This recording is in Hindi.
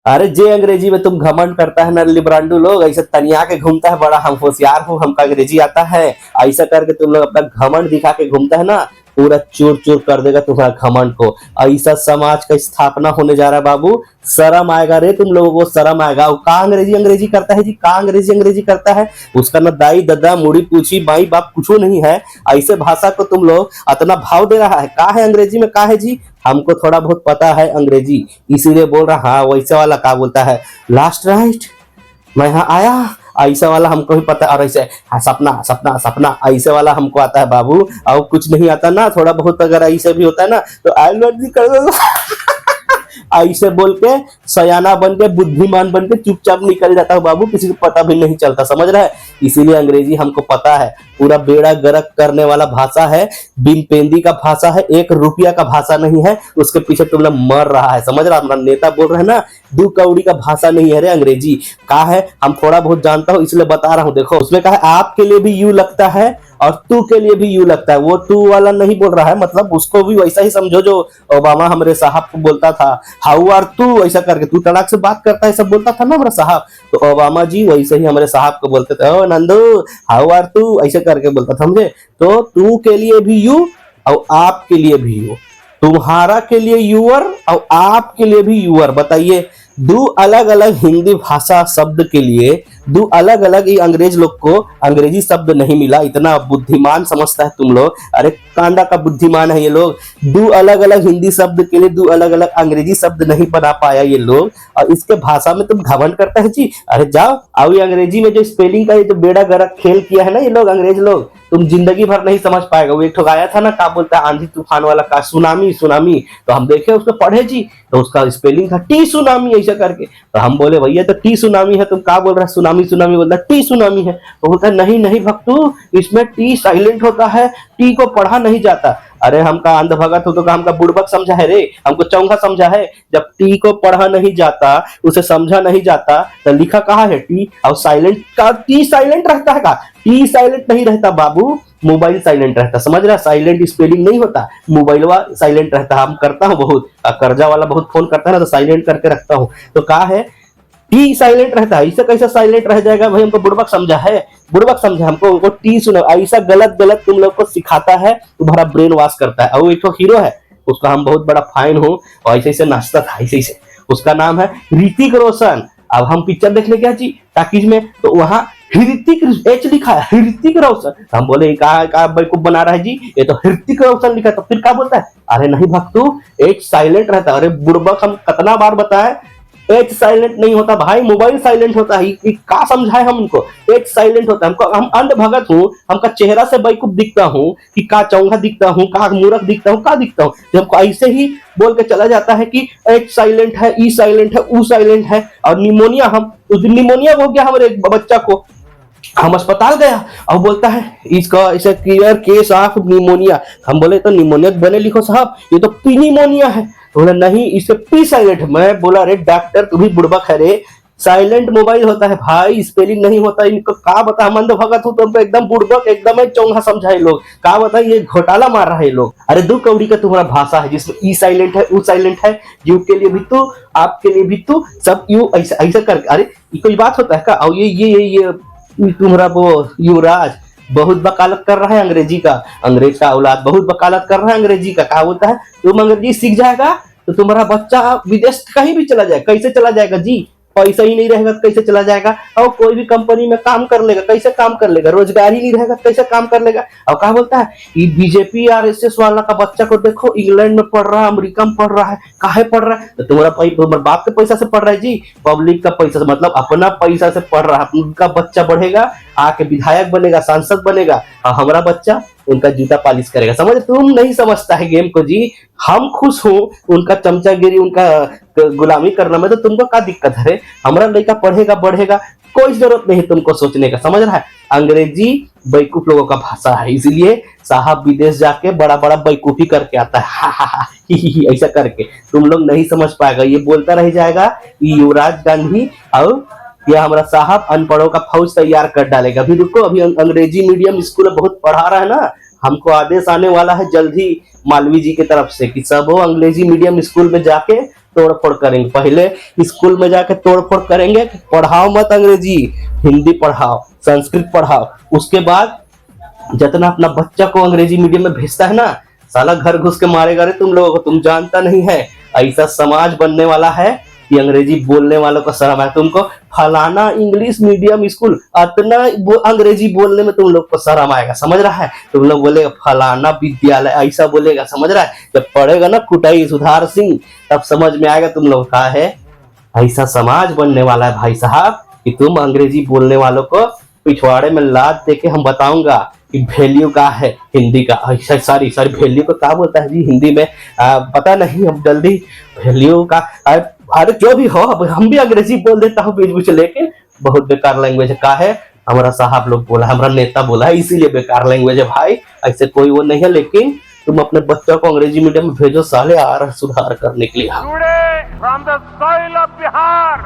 अरे जे अंग्रेजी में तुम घमंड करता है ना लिब्रांडू लोग, ऐसे तनिया के घूमता है, बड़ा हम होशियार हूँ, हमका अंग्रेजी आता है, ऐसा करके तुम लोग अपना घमंड दिखा के घूमता है ना, पूरा चूर चूर कर देगा तुम्हारा घमंड को। ऐसा समाज का स्थापना होने जा रहा है बाबू। शर्म आएगा रे तुम लोगों को, शर्म आएगा। और का अंग्रेजी अंग्रेजी करता है जी, का अंग्रेजी अंग्रेजी करता है। उसका ना दाई ददा मुड़ी पूछी माई बाप कुछ नहीं है। ऐसे भाषा को तुम लोग इतना भाव दे रहा है, का है अंग्रेजी में, का है जी। हमको थोड़ा बहुत पता है अंग्रेजी, इसीलिए बोल रहा। हाँ वैसे वाला का बोलता है, लास्ट राइट मैं यहाँ आया, ऐसा वाला हमको भी पता है। और ऐसे हाँ, सपना सपना सपना ऐसे वाला हमको आता है बाबू। और कुछ नहीं आता ना, थोड़ा बहुत अगर ऐसे भी होता है ना तो आई लव यू कर दो ऐसे बोल के सयाना बन के बुद्धिमान बन के चुपचाप निकल जाता है बाबू, किसी को पता भी नहीं चलता, समझ रहा है। इसीलिए अंग्रेजी हमको पता है, पूरा बेड़ा गर्क करने वाला भाषा है, बिन पेंदी का भाषा है, 1 रुपया का भाषा नहीं है। उसके पीछे तुम लोग मर रहा है, समझ रहा। हमारा नेता बोल रहे हैं ना, 2 कौड़ी का भाषा नहीं है रे अंग्रेजी। का है हम थोड़ा बहुत जानता हूँ इसलिए बता रहा हूँ। देखो उसमें कहा है आपके लिए भी यू लगता है और तू के लिए भी यू लगता है। वो तू वाला नहीं बोल रहा है, मतलब उसको भी वैसा ही समझो जो ओबामा हमारे साहब को बोलता था, हाउ आर तू, ऐसा करके तू तड़ाक से बात करता है सब बोलता था ना हमारा साहब। तो ओबामा जी वैसे ही हमारे साहब को बोलते थे, ओ नंदू हाउ आर तू, ऐसे करके बोलता था, समझे। तो तू के लिए भी यू और आप के लिए भी यू, तुम्हारा के लिए यूअर और आपके लिए भी यूअर। बताइए, दो अलग अलग हिंदी भाषा शब्द के लिए दो अलग अलग, ही अंग्रेज लोग को अंग्रेजी शब्द नहीं मिला। इतना बुद्धिमान समझता है तुम लोग, अरे कांडा का बुद्धिमान है ये लोग। दो अलग अलग हिंदी शब्द के लिए दो अलग अलग अंग्रेजी शब्द नहीं बना पाया ये लोग, और इसके भाषा में तुम घमंड करता है जी। अरे जाओ आओ, ये अंग्रेजी में जो स्पेलिंग का ये जो बेड़ा गर्क खेल किया है ना ये लोग अंग्रेज लोग, तुम जिंदगी भर नहीं समझ पाएगा। वो एक ठो आया था ना, क्या बोलता है, आंधी तूफान वाला का, सुनामी सुनामी। तो हम देखे उसको पढ़े जी, तो उसका स्पेलिंग था टी सुनामी ऐसा करके। तो हम बोले भैया तो टी सुनामी है, तुम क्या बोल रहे हैं सुनामी सुनामी, बोलता टी सुनामी है। तो बोलता है नहीं नहीं भक्तू, इसमें टी साइलेंट होता है, टी को पढ़ा नहीं जाता। अरे हमका अंधभगत हो तो का हमका बुड़बक समझा है रे, हमको चौंगा समझा है। जब टी को पढ़ा नहीं जाता, उसे समझा नहीं जाता, तो लिखा कहाँ है टी, और साइलेंट का टी साइलेंट रहता है का, टी साइलेंट नहीं रहता बाबू, मोबाइल साइलेंट रहता, समझ रहा। साइलेंट स्पेलिंग नहीं होता, मोबाइल साइलेंट रहता। हम करता हूँ बहुत, कर्जा वाला बहुत फोन करता है ना तो साइलेंट करके रखता हूँ। तो कहा है टी साइलेंट रहता है, ऐसा कैसे साइलेंट रह जाएगा भाई, हमको बुड़बक समझा है, बुड़बक समझा हमको, उनको टी सुना। ऐसा गलत गलत तुम लोग को सिखाता है, तुम्हारा ब्रेन वॉश करता है। और एक तो हीरो है, उसका हम बहुत बड़ा फैन हूँ, और ऐसे ऐसे नाचता था ऐसे ऐसे, उसका नाम है ऋतिक रोशन। अब हम पिक्चर देखने गया जी टाकीज में, तो वहां ऋतिक एच लिखा है, ऋतिक रोशन। हम बोले कहा बेवकूफ बना रहा है जी, ये तो ऋतिक रोशन लिखा है। तो फिर क्या बोलता है, अरे नहीं भक्तू एच साइलेंट रहता है। अरे बुड़बक हम कितना बार बताए, एच साइलेंट नहीं होता भाई, मोबाइल साइलेंट होता है। क्या समझाए हम उनको, एच साइलेंट होता है। हमको, हम अंध भगत हूँ, हमका चेहरा से बेवकूफ दिखता हूँ कि का चौंगा दिखता हूँ, का मूर्ख दिखता हूँ, का दिखता हूँ। हमको ऐसे ही बोल के चला जाता है कि एच साइलेंट है, ई साइलेंट है, ऊ साइलेंट है। और निमोनिया, हम उस दिन निमोनिया हो गया हमारे बच्चा को, हम अस्पताल गया और बोलता है इसका ऐसा क्लियर केस ऑफ निमोनिया। हम बोले तो निमोनिया बने लिखो साहब, ये तो पीनीमोनिया है। बोला नहीं इसे पी साइलेंट। मैं बोला अरे डॉक्टर तू भी बुड़बक है रे, साइलेंट मोबाइल होता है भाई, स्पेलिंग नहीं होता। इनको का बता, हम अंध भगत हूँ तो एकदम बुड़बक एकदम चौंगा समझाए लोग, का बता ये घोटाला मार रहा है लोग। अरे 2 कौड़ी का तुम्हारा भाषा है जिसमें ई साइलेंट है, ऊ साइलेंट है, यू के लिए भी तू, आपके लिए भी तू, सब यू ऐसा ऐसा करके। अरे ये कोई बात होता है का। और ये तुम्हारा वो युवराज बहुत वकालत कर रहा है अंग्रेजी का, अंग्रेज का औलाद बहुत वकालत कर रहा है अंग्रेजी का। कहा बोलता है तुम अंग्रेजी सीख जाएगा तो तुम्हारा बच्चा विदेश कहीं भी चला जाएगा। कैसे चला जाएगा जी, पैसा ही नहीं रहेगा तो कैसे चला जाएगा। और कोई भी कंपनी में काम कर लेगा, कैसे काम कर लेगा, रोजगार ही नहीं रहेगा कैसे काम कर लेगा। और कहा बोलता है ये बीजेपी आरएसएस वाला का बच्चा को देखो, इंग्लैंड में पढ़ रहा है, अमेरिका में पढ़ रहा है, काहे पढ़ रहा है, तो तुम्हारा बाप के पैसा से पढ़ रहा है जी, पब्लिक का पैसा से, मतलब अपना पैसा से पढ़ रहा है। उनका बच्चा बढ़ेगा, आके विधायक बनेगा, सांसद बनेगा, और हमारा बच्चा उनका जूता पालिश करेगा। समझ, तुम नहीं समझता है गेम को जी। हम खुश हूँ उनका चमचागिरी, उनका गुलामी करना में, तो तुमको क्या दिक्कत है। हमारा लड़का पढ़ेगा बढ़ेगा, कोई जरूरत नहीं तुमको सोचने का, समझ रहा है। अंग्रेजी बेवकूफ लोगों का भाषा है, इसलिए साहब विदेश जाके बड़ा बड़ा बेवकूफी करके आता है, हा हा हा ही ही ऐसा करके। तुम लोग नहीं समझ पाएगा, ये बोलता रह जाएगा युवराज गांधी, और या हमारा साहब अनपढ़ों का फौज तैयार कर डालेगा। अभी रुको, अभी अंग्रेजी मीडियम स्कूल में बहुत पढ़ा रहा है ना, हमको आदेश आने वाला है जल्द ही मालवीय जी की तरफ से कि सब वो अंग्रेजी मीडियम स्कूल में जाके तोड़फोड़ करेंगे। पहले स्कूल में जाके तोड़फोड़ करेंगे, पढ़ाओ मत अंग्रेजी, हिंदी पढ़ाओ, संस्कृत पढ़ाओ। उसके बाद जितना अपना बच्चा को अंग्रेजी मीडियम में भेजता है ना, साला घर घुस के मारेगा रे तुम लोगों को, तुम जानता नहीं है। ऐसा समाज बनने वाला है कि अंग्रेजी बोलने वालों को शर्म आए। तुमको फलाना इंग्लिश मीडियम स्कूल, इतना अंग्रेजी बोलने में तुम लोग को शर्म आएगा, समझ रहा है। तुम लोग बोलेगा फलाना विद्यालय, ऐसा बोलेगा, समझ रहा है। जब पढ़ेगा ना कुटाई सुधार सिंह, तब समझ में आएगा तुम लोग का है। ऐसा समाज बनने वाला है भाई साहब कि तुम अंग्रेजी बोलने वालों को पिछवाड़े में लाद दे के हम बताऊंगा कि वैल्यू का है हिंदी का। ऐसा सारी वैल्यू को क्या बोलता है जी हिंदी में, पता नहीं, हम जल्दी वैल्यू का, अरे जो भी हो, अब हम भी अंग्रेजी बोल देता हूँ बीच बीच, लेकिन बहुत बेकार लैंग्वेज का है। हमारा साहब लोग बोला, हमारा नेता बोला है, इसीलिए बेकार लैंग्वेज है भाई, ऐसे कोई वो नहीं है। लेकिन तुम अपने बच्चों को अंग्रेजी मीडियम में भेजो साले, आ रहा सुधार करने के लिए। from the soil of Bihar